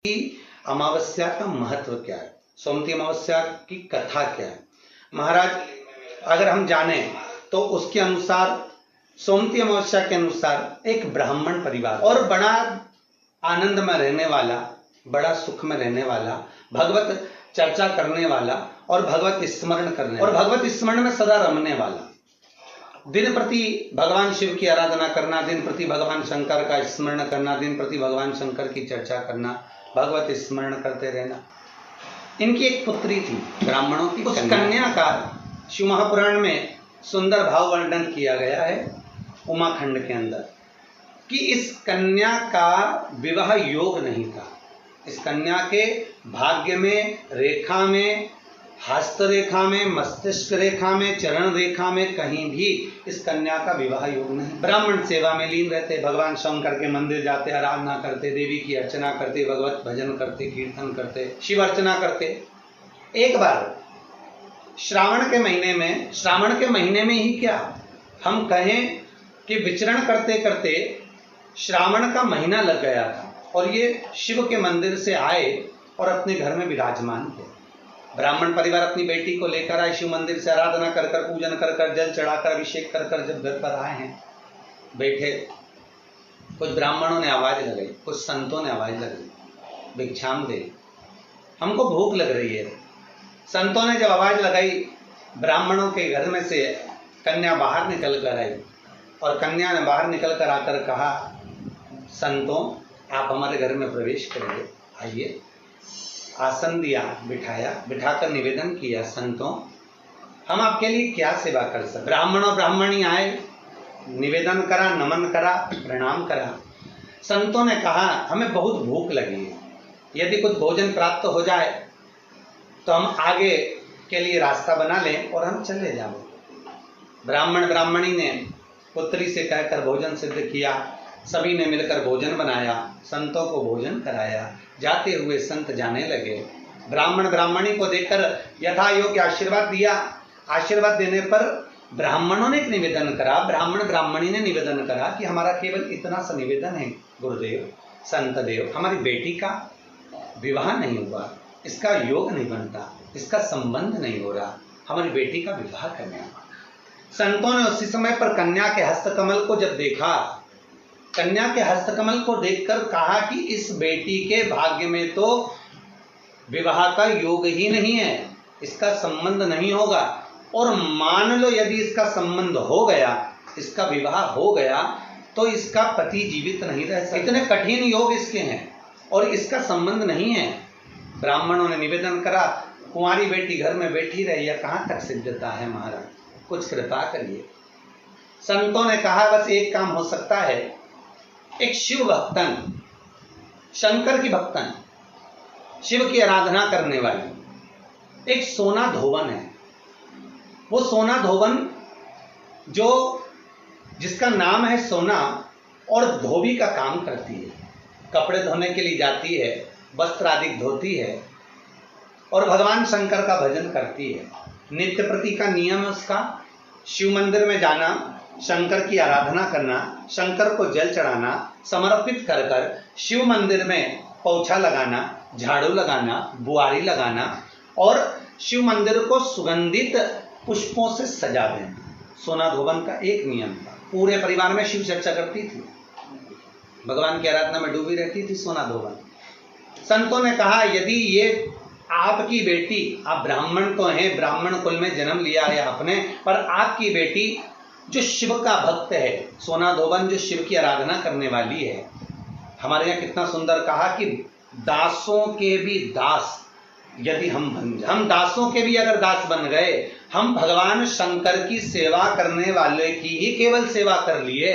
कि अमावस्या का महत्व क्या है, सोमवती अमावस्या की कथा क्या है। महाराज अगर हम जाने तो उसके अनुसार सोमवती अमावस्या के अनुसार एक ब्राह्मण परिवार और बड़ा आनंद में रहने वाला, बड़ा सुख में रहने वाला, भगवत चर्चा करने वाला और भगवत स्मरण करने और भगवत स्मरण में सदा रमने वाला, दिन प्रति भगवान शिव की आराधना करना, दिन प्रति भगवान शंकर का स्मरण करना, दिन प्रति भगवान शंकर की चर्चा करना, भगवत स्मरण करते रहना। इनकी एक पुत्री थी, ब्राह्मणों की। उस कन्या का शिव महापुराण में सुंदर भाव वर्णन किया गया है उमाखंड के अंदर कि इस कन्या का विवाह योग नहीं था। इस कन्या के भाग्य में, रेखा में, हस्त रेखा में, मस्तिष्क रेखा में, चरण रेखा में कहीं भी इस कन्या का विवाह योग नहीं। ब्राह्मण सेवा में लीन रहते, भगवान शंकर के मंदिर जाते, आराधना करते, देवी की अर्चना करते, भगवत भजन करते, कीर्तन करते, शिव अर्चना करते। एक बार श्रावण के महीने में ही क्या हम कहें कि विचरण करते करते श्रावण का महीना लग गया था और ये शिव के मंदिर से आए और अपने घर में विराजमान थे। ब्राह्मण परिवार अपनी बेटी को लेकर आए, शिव मंदिर से आराधना कर कर, पूजन कर कर, जल चढ़ाकर, अभिषेक कर कर जब घर पर आए हैं, बैठे, कुछ ब्राह्मणों ने आवाज लगाई, कुछ संतों ने आवाज लगाई, भिक्षाम दे, हमको भूख लग रही है। संतों ने जब आवाज लगाई, ब्राह्मणों के घर में से कन्या बाहर निकल कर आई और कन्या ने बाहर निकल कर आकर कहा, संतों आप हमारे घर में प्रवेश करिए, आइए। आसन दिया, बिठाया, बिठाकर निवेदन किया, संतों हम आपके लिए क्या सेवा कर सकते। ब्राह्मण और ब्राह्मणी आए, निवेदन करा, नमन करा, प्रणाम करा। संतों ने कहा हमें बहुत भूख लगी है, यदि कुछ भोजन प्राप्त हो जाए तो हम आगे के लिए रास्ता बना लें और हम चले जाओ। ब्राह्मण ब्राह्मणी ने पुत्री से कहकर भोजन सिद्ध किया, सभी ने मिलकर भोजन बनाया, संतों को भोजन कराया। जाते हुए संत जाने लगे। ब्राह्मण ब्राह्मणी को देखकर यथा योग्य आशीर्वाद दिया। आशीर्वाद देने पर ब्राह्मणों ने एक निवेदन करा, ब्राह्मण ब्राह्मणी ने निवेदन करा कि हमारा केवल इतना सा निवेदन है गुरुदेव, संत देव, हमारी बेटी का विवाह नहीं हुआ, इसका योग नहीं बनता, इसका संबंध नहीं हो रहा, हमारी बेटी का विवाह करना। संतों ने उसी समय पर कन्या के हस्तकमल को जब देखा, कन्या के हस्तकमल को देखकर कहा कि इस बेटी के भाग्य में तो विवाह का योग ही नहीं है, इसका संबंध नहीं होगा, और मान लो यदि इसका संबंध हो गया, इसका विवाह हो गया, तो इसका पति जीवित नहीं रह सकता। इतने कठिन योग इसके हैं और इसका संबंध नहीं है। ब्राह्मणों ने निवेदन करा, कुंवारी बेटी घर में बैठी रही, यह कहाँ तक सिद्धता है महाराज, कुछ कृपा करिए। संतों ने कहा बस एक काम हो सकता है, एक शिव भक्तन, शंकर की भक्तन, शिव की आराधना करने वाली एक सोना धोवन है। वो सोना धोवन जो जिसका नाम है सोना और धोबी का काम करती है, कपड़े धोने के लिए जाती है, वस्त्र आदि धोती है और भगवान शंकर का भजन करती है। नित्य प्रति का नियम है उसका, शिव मंदिर में जाना, शंकर की आराधना करना, शंकर को जल चढ़ाना, समर्पित कर कर शिव मंदिर में पोछा लगाना, झाड़ू लगाना, बुआरी लगाना और शिव मंदिर को सुगंधित पुष्पों से सजा देना। सोना धोवन का एक नियम था। पूरे परिवार में शिव चर्चा करती थी, भगवान की आराधना में डूबी रहती थी सोना धोवन। संतों ने कहा यदि ये आपकी बेटी, आप ब्राह्मण तो हैं, ब्राह्मण कुल में जन्म लिया है आपने, पर आपकी बेटी जो शिव का भक्त है, सोना धोवन जो शिव की आराधना करने वाली है, हमारे यहाँ कितना सुंदर कहा कि दासों के भी दास यदि हम बन जाए, हम दासों के भी अगर दास बन गए, हम भगवान शंकर की सेवा करने वाले की ही केवल सेवा कर लिए।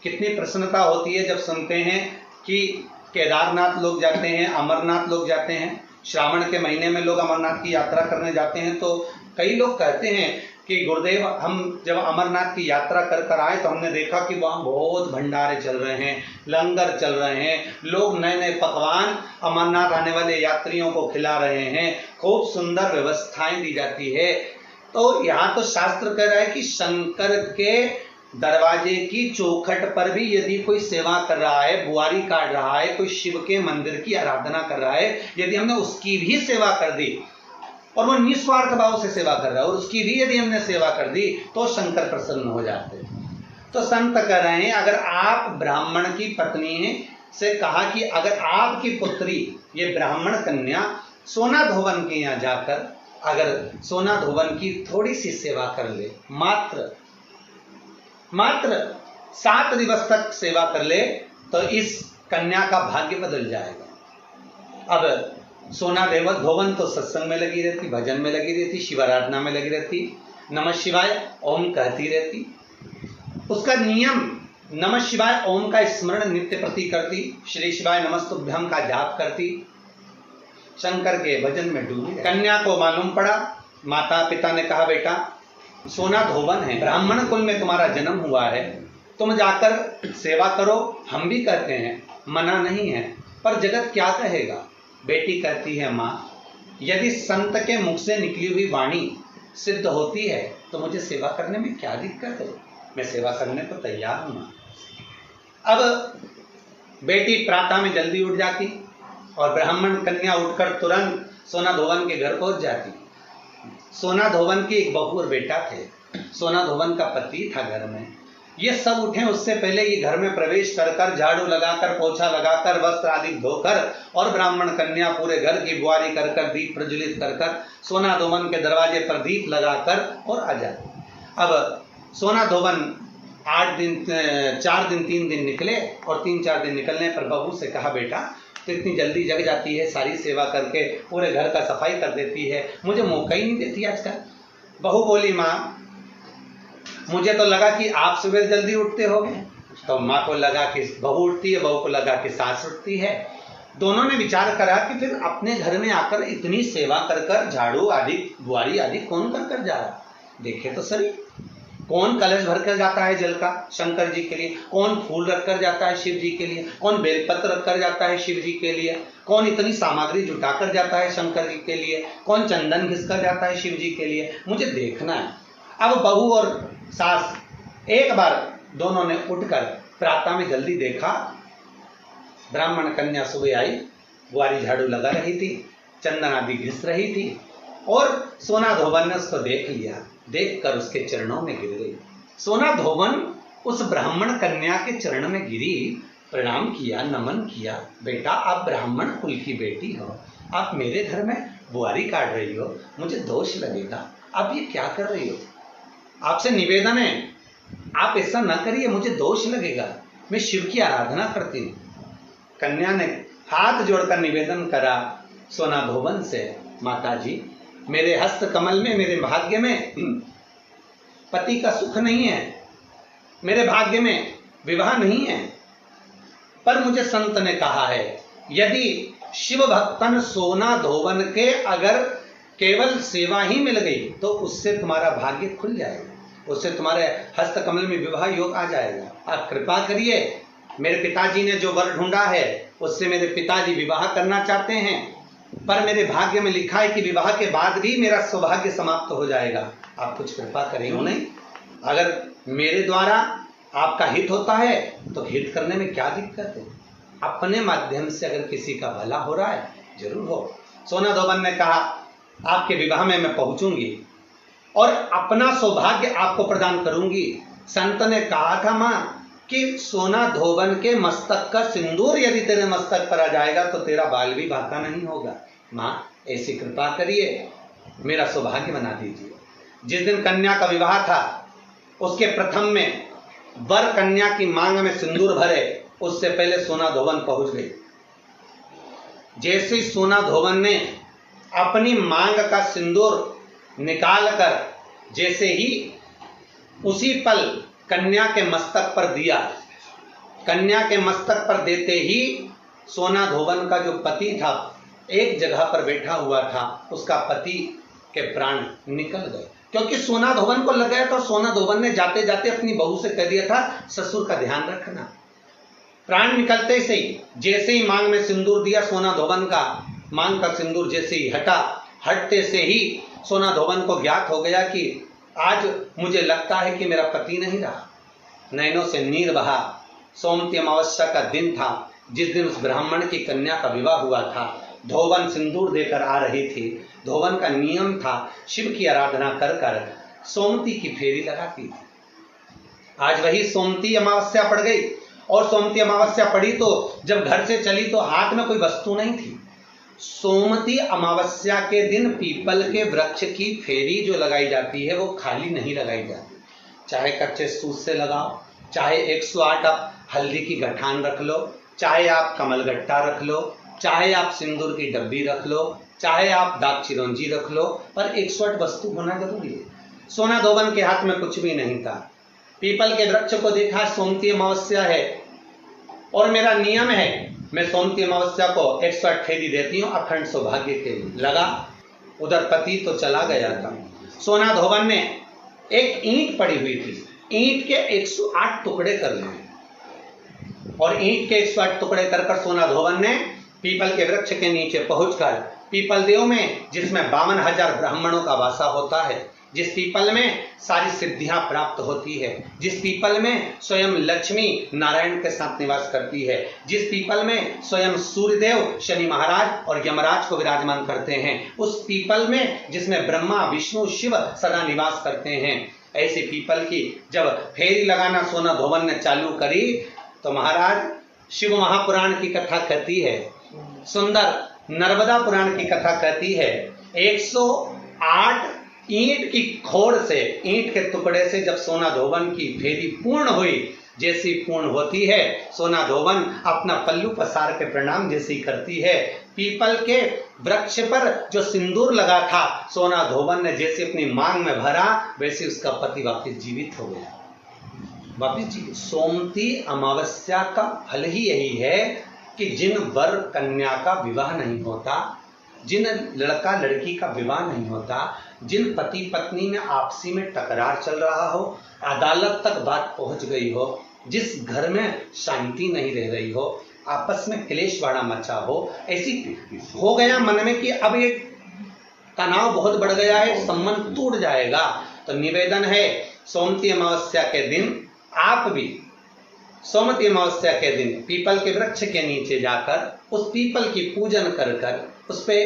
कितनी प्रसन्नता होती है जब सुनते हैं कि केदारनाथ लोग जाते हैं, अमरनाथ लोग जाते हैं, श्रावण के महीने में लोग अमरनाथ की यात्रा करने जाते हैं। तो कई लोग कहते हैं कि गुरुदेव हम जब अमरनाथ की यात्रा कर कर आए तो हमने देखा कि वहाँ बहुत भंडारे चल रहे हैं, लंगर चल रहे हैं, लोग नए नए पकवान अमरनाथ आने वाले यात्रियों को खिला रहे हैं, खूब सुंदर व्यवस्थाएं दी जाती है। तो यहाँ तो शास्त्र कह रहा है कि शंकर के दरवाजे की चौखट पर भी यदि कोई सेवा कर रहा है, बुआरी काट रहा है, कोई शिव के मंदिर की आराधना कर रहा है, यदि हमने उसकी भी सेवा कर दी और वो निस्वार्थ भाव से सेवा कर रहा है और उसकी भी यदि हमने सेवा कर दी तो शंकर प्रसन्न हो जाते हैं। तो संत कह रहे हैं, अगर आप ब्राह्मण की पत्नी से कहा कि अगर आपकी पुत्री ये ब्राह्मण कन्या सोना धोवन के यहाँ जाकर अगर सोना धोवन की थोड़ी सी सेवा कर ले, मात्र 7 दिवस तक सेवा कर ले, तो इस कन्या का भाग्य बदल जाएगा। अब सोना धोवन तो सत्संग में लगी रहती, भजन में लगी रहती, शिवाराधना में लगी रहती, नमः शिवाय ओम कहती रहती, उसका नियम नमः शिवाय ओम का स्मरण नित्य प्रति करती, श्री शिवाय नमस्तुभ्यम का जाप करती, शंकर के भजन में डूबी। कन्या को मालूम पड़ा, माता पिता ने कहा बेटा सोना धोवन है, ब्राह्मण कुल में तुम्हारा जन्म हुआ है, तुम जाकर सेवा करो, हम भी कहते हैं, मना नहीं है, पर जगत क्या कहेगा। बेटी कहती है माँ, यदि संत के मुख से निकली हुई वाणी सिद्ध होती है तो मुझे सेवा करने में क्या दिक्कत है, मैं सेवा करने को तैयार हूं। अब बेटी प्रातः में जल्दी उठ जाती और ब्राह्मण कन्या उठकर तुरंत सोना धोवन के घर पहुंच जाती। सोना धोवन की एक बहू और बेटा थे, सोना धोवन का पति था घर में। ये सब उठे उससे पहले ये घर में प्रवेश कर कर झाड़ू लगाकर, पोछा लगाकर, वस्त्र आदि धोकर और ब्राह्मण कन्या पूरे घर की बुआरी कर कर, दीप प्रज्वलित कर कर, सोना धोवन के दरवाजे पर दीप लगाकर और आ जाती। अब सोना धोवन 4 दिन 3 दिन निकले और 3-4 दिन निकलने पर बहू से कहा बेटा तो इतनी जल्दी जग जाती है, सारी सेवा करके पूरे घर का सफाई कर देती है, मुझे मौका ही नहीं देती आजकल। बहू बोली माँ मुझे तो लगा कि आप सुबह जल्दी उठते होगे। तो माँ को लगा कि बहू उठती है, बहू को लगा कि सास उठती है। दोनों ने विचार करा कि फिर अपने घर में आकर इतनी सेवा कर कर, झाड़ू आदि बुआरी आदि कौन कर कर जा रहा, देखे तो सही। कौन कलश भर कर जाता है जल का शंकर जी के लिए, कौन फूल रख कर जाता है शिव जी के लिए, कौन बेलपत्र रख कर जाता है शिव जी के लिए, कौन इतनी सामग्री जुटा कर जाता है शंकर जी के लिए, कौन चंदन घिस कर जाता है शिव जी के लिए, मुझे देखना है। अब बहू और सास एक बार दोनों ने उठकर प्रातः में जल्दी देखा, ब्राह्मण कन्या सुबह आई, बुआरी झाड़ू लगा रही थी, चंदन आदि घिस रही थी और सोना धोवन ने उसको देख लिया, देखकर उसके चरणों में गिर गई। सोना धोवन उस ब्राह्मण कन्या के चरण में गिरी, प्रणाम किया, नमन किया, बेटा आप ब्राह्मण कुल की बेटी हो, आप मेरे घर में बुआरी काट रही हो, मुझे दोष लगेगा, आप ये क्या कर रही हो, आपसे निवेदन है आप ऐसा ना करिए, मुझे दोष लगेगा, मैं शिव की आराधना करती हूँ। कन्या ने हाथ जोड़कर निवेदन करा सोना धोवन से, माता जी मेरे हस्त कमल में, मेरे भाग्य में पति का सुख नहीं है, मेरे भाग्य में विवाह नहीं है, पर मुझे संत ने कहा है यदि शिव भक्तन सोना धोवन के अगर केवल सेवा ही मिल गई तो उससे तुम्हारा भाग्य खुल जाएगा, उससे तुम्हारे हस्त कमल में विवाह योग आ जाएगा। आप कृपा करिए, मेरे पिताजी ने जो वर ढूंढा है उससे मेरे पिताजी विवाह करना चाहते हैं, पर मेरे भाग्य में लिखा है कि विवाह के बाद भी मेरा सौभाग्य समाप्त हो जाएगा, आप कुछ कृपा करें। नहीं, अगर मेरे द्वारा आपका हित होता है तो हित करने में क्या दिक्कत है, अपने माध्यम से अगर किसी का भला हो रहा है जरूर हो। सोना धोवन ने कहा आपके विवाह में मैं पहुंचूंगी और अपना सौभाग्य आपको प्रदान करूंगी। संत ने कहा था मां कि सोना धोवन के मस्तक का सिंदूर यदि तेरे मस्तक पर आ जाएगा तो तेरा बाल भी बांका नहीं होगा। मां ऐसी कृपा करिए, मेरा सौभाग्य बना दीजिए। जिस दिन कन्या का विवाह था उसके प्रथम में वर कन्या की मांग में सिंदूर भरे, उससे पहले सोना धोवन पहुंच गई। जैसे ही सोना धोवन ने अपनी मांग का सिंदूर निकालकर जैसे ही उसी पल कन्या के मस्तक पर दिया, कन्या के मस्तक पर देते ही सोना धोवन का जो पति था एक जगह पर बैठा हुआ था, उसका पति के प्राण निकल गए, क्योंकि सोना धोवन को लग गया था। सोना धोवन ने जाते जाते अपनी बहू से कह दिया था ससुर का ध्यान रखना। प्राण निकलते से ही जैसे ही मांग में सिंदूर दिया, सोना धोवन का मांग का सिंदूर जैसे ही हटा, हटते से ही सोना धोवन को ज्ञात हो गया कि आज मुझे लगता है कि मेरा पति नहीं रहा। नैनों से नीर बहा। सोमवती अमावस्या का दिन था जिस दिन उस ब्राह्मण की कन्या का विवाह हुआ था। धोवन सिंदूर देकर आ रही थी। धोवन का नियम था शिव की आराधना कर कर सोमवती की फेरी लगाती थी। आज वही सोमवती अमावस्या पड़ गई, और सोमवती अमावस्या पड़ी तो जब घर से चली तो हाथ में कोई वस्तु नहीं थी। सोमवती अमावस्या के दिन पीपल के वृक्ष की फेरी जो लगाई जाती है वो खाली नहीं लगाई जाती। चाहे कच्चे सूत से लगाओ, चाहे 108 आप हल्दी की गठान रख लो, चाहे आप कमलगट्टा रख लो, चाहे आप सिंदूर की डब्बी रख लो, चाहे आप दाग चिरौंजी रख लो, पर 108 वस्तु होना जरूरी है। सोना धोवन के हाथ में कुछ भी नहीं था। पीपल के वृक्ष को देखा, सोमवती अमावस्या है और मेरा नियम है मैं सोमवती अमावस्या को 108 फेरी देती हूँ अखंड सौभाग्य के लिए। लगा, उधर पति तो चला गया था। सोना धोवन ने एक ईंट पड़ी हुई थी, ईंट के 108 टुकड़े कर लिए, और ईंट के 108 टुकड़े कर कर सोना धोवन ने पीपल के वृक्ष के नीचे पहुंचकर पीपल देव में, जिसमें 52,000 ब्राह्मणों का वासा होता है, जिस पीपल में सारी सिद्धियां प्राप्त होती है, जिस पीपल में स्वयं लक्ष्मी नारायण के साथ निवास करती है, जिस पीपल में स्वयं सूर्यदेव शनि महाराज और यमराज को विराजमान करते हैं, उस पीपल में जिसमें ब्रह्मा विष्णु शिव सदा निवास करते हैं, ऐसी पीपल की जब फेरी लगाना सोना धोवन ने चालू करी तो महाराज शिव महापुराण की कथा कहती है, सुंदर नर्मदा पुराण की कथा कहती है, 108 ईंट की खोड़ से, ईंट के टुकड़े से जब सोना धोवन की फेरी पूर्ण हुई, जैसी पूर्ण होती है सोना धोवन अपना पल्लू पसार के प्रणाम जैसी करती है। पीपल के वृक्ष पर जो सिंदूर लगा था सोना धोवन ने जैसे अपनी मांग में भरा, वैसे उसका पति वापस जीवित हो गया, वापस जीवित। सोमवती अमावस्या का फल ही यही है कि जिन वर कन्या का विवाह नहीं होता, जिन लड़का लड़की का विवाह नहीं होता, जिन पति पत्नी में आपसी में टकरार चल रहा हो, अदालत तक बात पहुंच गई हो, जिस घर में शांति नहीं रह रही हो, आपस में क्लेश वाड़ा मचा हो, ऐसी हो गया मन में कि अब ये तनाव बहुत बढ़ गया है, संबंध टूट जाएगा, तो निवेदन है सोमवती अमावस्या के दिन आप भी सोमवती अमावस्या के दिन पीपल के वृक्ष के नीचे जाकर उस पीपल की पूजन कर कर उस पे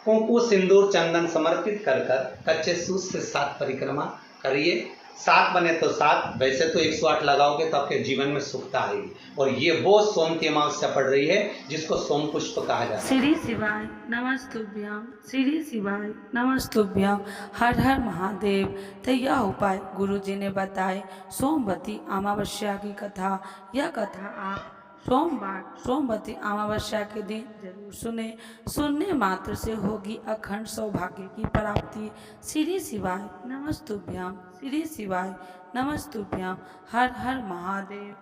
कुंकु सिंदूर चंदन समर्पित कर कर कच्चे सूत से 7 परिक्रमा करिए। 7 बने तो 7, वैसे तो 108 लगाओगे तो आपके जीवन में सुखता आएगी। और ये वो सोमवती अमावस्या पड़ रही है जिसको सोम पुष्प कहा जाता है। श्री शिवाय नमस्तुभ्यम, श्री शिवाय नमस्तुभ्यम, हर हर महादेव। तो यह उपाय गुरु जी ने बताए सोमवती अमावस्या की कथा। यह कथा आप सोमवार सोमवती अमावस्या के दिन जरूर सुने। सुनने मात्र से होगी अखंड सौभाग्य की प्राप्ति। श्री शिवाय नमस्तुभ्यम, श्री शिवाय नमस्तुभ्यम, हर हर महादेव।